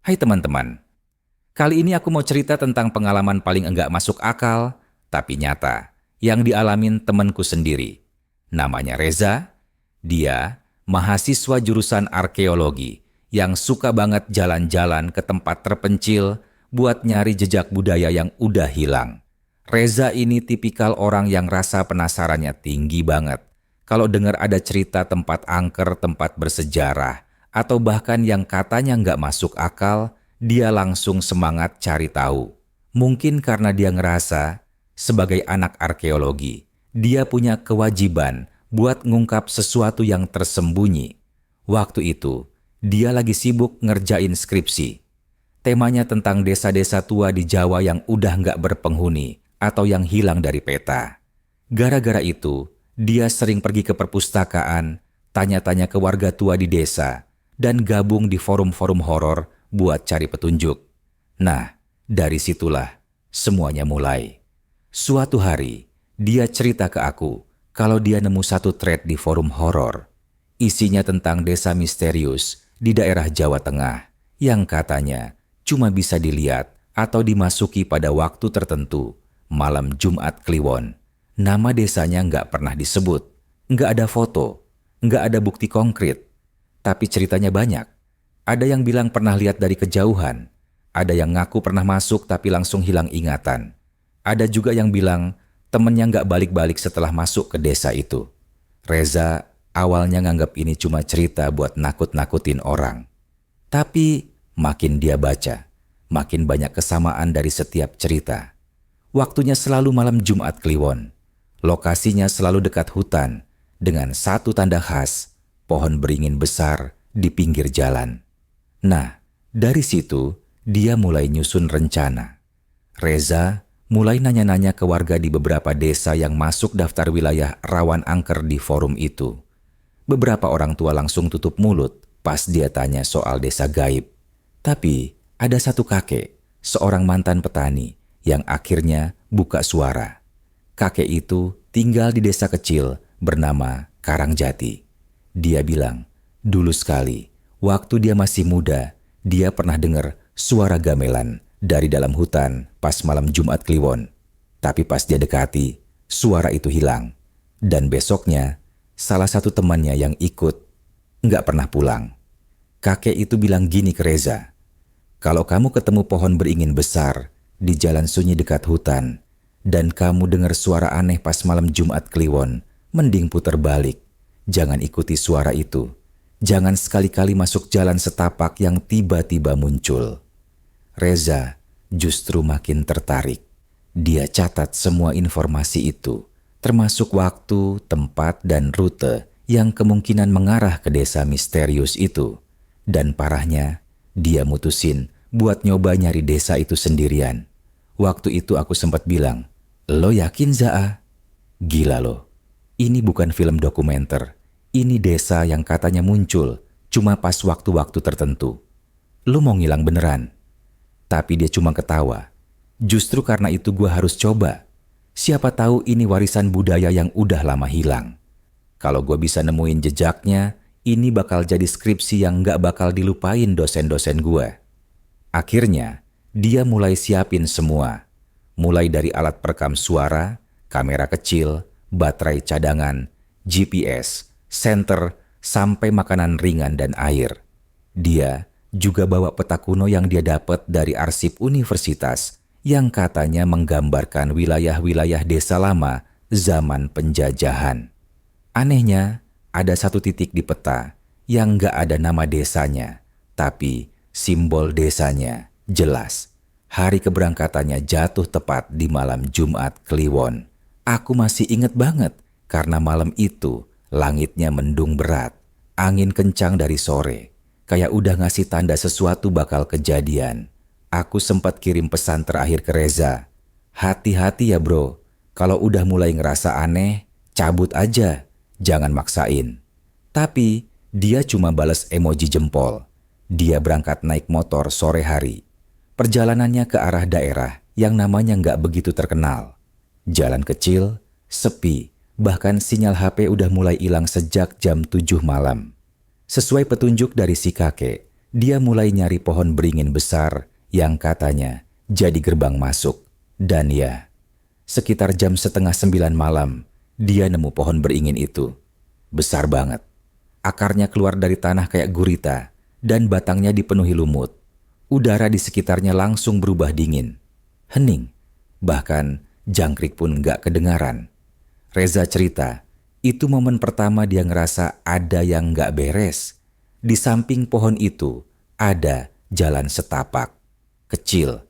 Hai teman-teman, kali ini aku mau cerita tentang pengalaman paling enggak masuk akal, tapi nyata, yang dialamin temanku sendiri. Namanya Reza, dia mahasiswa jurusan arkeologi yang suka banget jalan-jalan ke tempat terpencil buat nyari jejak budaya yang udah hilang. Reza ini tipikal orang yang rasa penasarannya tinggi banget. Kalau dengar ada cerita tempat angker, tempat bersejarah, atau bahkan yang katanya nggak masuk akal, dia langsung semangat cari tahu. Mungkin karena dia ngerasa, sebagai anak arkeologi, dia punya kewajiban buat ngungkap sesuatu yang tersembunyi. Waktu itu, dia lagi sibuk ngerjain skripsi. Temanya tentang desa-desa tua di Jawa yang udah nggak berpenghuni atau yang hilang dari peta. Gara-gara itu, dia sering pergi ke perpustakaan, tanya-tanya ke warga tua di desa, dan gabung di forum-forum horor buat cari petunjuk. Nah, dari situlah semuanya mulai. Suatu hari, dia cerita ke aku kalau dia nemu satu thread di forum horor. Isinya tentang desa misterius di daerah Jawa Tengah yang katanya cuma bisa dilihat atau dimasuki pada waktu tertentu, malam Jumat Kliwon. Nama desanya nggak pernah disebut, nggak ada foto, nggak ada bukti konkret. Tapi ceritanya banyak. Ada yang bilang pernah lihat dari kejauhan. Ada yang ngaku pernah masuk tapi langsung hilang ingatan. Ada juga yang bilang temennya nggak balik-balik setelah masuk ke desa itu. Reza awalnya nganggap ini cuma cerita buat nakut-nakutin orang. Tapi makin dia baca, makin banyak kesamaan dari setiap cerita. Waktunya selalu malam Jumat Kliwon. Lokasinya selalu dekat hutan dengan satu tanda khas, pohon beringin besar di pinggir jalan. Nah, dari situ dia mulai nyusun rencana. Reza mulai nanya-nanya ke warga di beberapa desa yang masuk daftar wilayah rawan angker di forum itu. Beberapa orang tua langsung tutup mulut pas dia tanya soal desa gaib. Tapi ada satu kakek, seorang mantan petani, yang akhirnya buka suara. Kakek itu tinggal di desa kecil bernama Karangjati. Dia bilang, dulu sekali, waktu dia masih muda, dia pernah dengar suara gamelan dari dalam hutan pas malam Jumat Kliwon. Tapi pas dia dekati, suara itu hilang. Dan besoknya, salah satu temannya yang ikut nggak pernah pulang. Kakek itu bilang gini ke Reza, kalau kamu ketemu pohon beringin besar di jalan sunyi dekat hutan, dan kamu dengar suara aneh pas malam Jumat Kliwon, mending putar balik. Jangan ikuti suara itu. Jangan sekali-kali masuk jalan setapak yang tiba-tiba muncul. Reza justru makin tertarik. Dia catat semua informasi itu, termasuk waktu, tempat, dan rute yang kemungkinan mengarah ke desa misterius itu. Dan parahnya, dia mutusin buat nyoba nyari desa itu sendirian. Waktu itu aku sempat bilang, "Lo yakin, Zaa?" Gila lo, ini bukan film dokumenter. Ini desa yang katanya muncul cuma pas waktu-waktu tertentu. Lo mau ngilang beneran? Tapi dia cuma ketawa. Justru karena itu gue harus coba. Siapa tahu ini warisan budaya yang udah lama hilang. Kalau gue bisa nemuin jejaknya, ini bakal jadi skripsi yang gak bakal dilupain dosen-dosen gue. Akhirnya, dia mulai siapin semua. Mulai dari alat perekam suara, kamera kecil, baterai cadangan, GPS, senter, sampai makanan ringan dan air. Dia juga bawa peta kuno yang dia dapat dari arsip universitas yang katanya menggambarkan wilayah-wilayah desa lama zaman penjajahan. Anehnya, ada satu titik di peta yang gak ada nama desanya, tapi simbol desanya jelas. Hari keberangkatannya jatuh tepat di malam Jumat Kliwon. Aku masih inget banget karena malam itu langitnya mendung berat, angin kencang dari sore, kayak udah ngasih tanda sesuatu bakal kejadian. Aku sempat kirim pesan terakhir ke Reza, hati-hati ya bro, kalau udah mulai ngerasa aneh, cabut aja, jangan maksain. Tapi dia cuma balas emoji jempol. Dia berangkat naik motor sore hari. Perjalanannya ke arah daerah yang namanya nggak begitu terkenal. Jalan kecil, sepi, bahkan sinyal HP udah mulai hilang sejak jam 7 malam. Sesuai petunjuk dari si kakek, Dia mulai nyari pohon beringin besar yang katanya jadi gerbang masuk. Dan ya, sekitar jam 8:30 malam, dia nemu pohon beringin itu. Besar banget. Akarnya keluar dari tanah kayak gurita dan batangnya dipenuhi lumut. Udara di sekitarnya langsung berubah dingin. Hening. Bahkan jangkrik pun nggak kedengaran. Reza cerita, itu momen pertama dia ngerasa ada yang nggak beres. Di samping pohon itu ada jalan setapak. Kecil,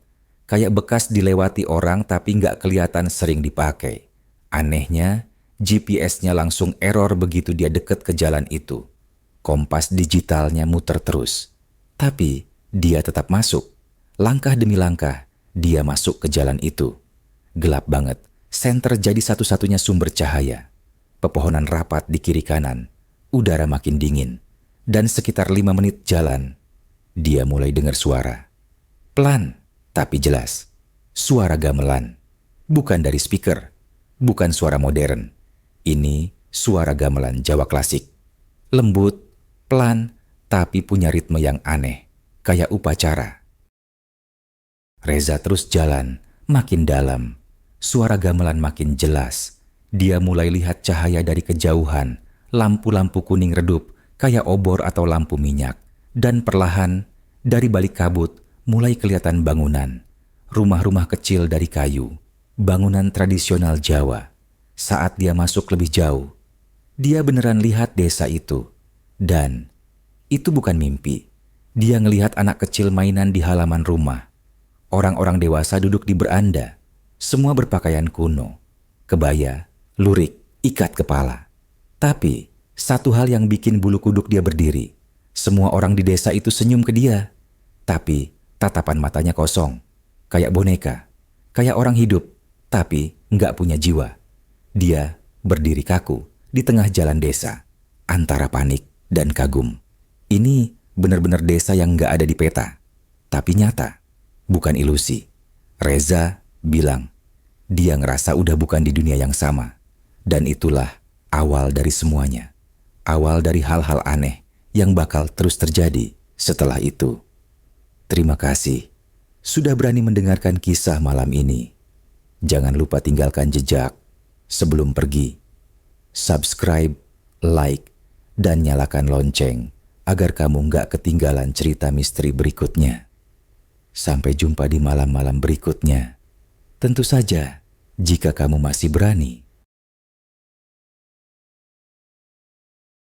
kayak bekas dilewati orang tapi nggak kelihatan sering dipakai. Anehnya, GPS-nya langsung error begitu dia deket ke jalan itu. Kompas digitalnya muter terus. Tapi dia tetap masuk. Langkah demi langkah, dia masuk ke jalan itu. Gelap banget, senter jadi satu-satunya sumber cahaya. Pepohonan rapat di kiri kanan, udara makin dingin. Dan sekitar 5 menit jalan, dia mulai dengar suara. Pelan, tapi jelas. Suara gamelan. Bukan dari speaker. Bukan suara modern. Ini suara gamelan Jawa klasik. Lembut, pelan, tapi punya ritme yang aneh. Kayak upacara. Reza terus jalan, makin dalam. Suara gamelan makin jelas. Dia mulai lihat cahaya dari kejauhan. Lampu-lampu kuning redup, kayak obor atau lampu minyak. Dan perlahan, dari balik kabut, mulai kelihatan bangunan. Rumah-rumah kecil dari kayu. Bangunan tradisional Jawa. Saat dia masuk lebih jauh, dia beneran lihat desa itu. Dan itu bukan mimpi. Dia ngelihat anak kecil mainan di halaman rumah. Orang-orang dewasa duduk di beranda. Semua berpakaian kuno. Kebaya, lurik, ikat kepala. Tapi satu hal yang bikin bulu kuduk dia berdiri. Semua orang di desa itu senyum ke dia. Tapi tatapan matanya kosong. Kayak boneka. Kayak orang hidup. Tapi nggak punya jiwa. Dia berdiri kaku di tengah jalan desa. Antara panik dan kagum. Ini benar-benar desa yang nggak ada di peta. Tapi nyata. Bukan ilusi. Reza bilang, dia ngerasa udah bukan di dunia yang sama. Dan itulah awal dari semuanya. Awal dari hal-hal aneh yang bakal terus terjadi setelah itu. Terima kasih sudah berani mendengarkan kisah malam ini. Jangan lupa tinggalkan jejak sebelum pergi. Subscribe, like, dan nyalakan lonceng agar kamu nggak ketinggalan cerita misteri berikutnya. Sampai jumpa di malam-malam berikutnya. Tentu saja, jika kamu masih berani.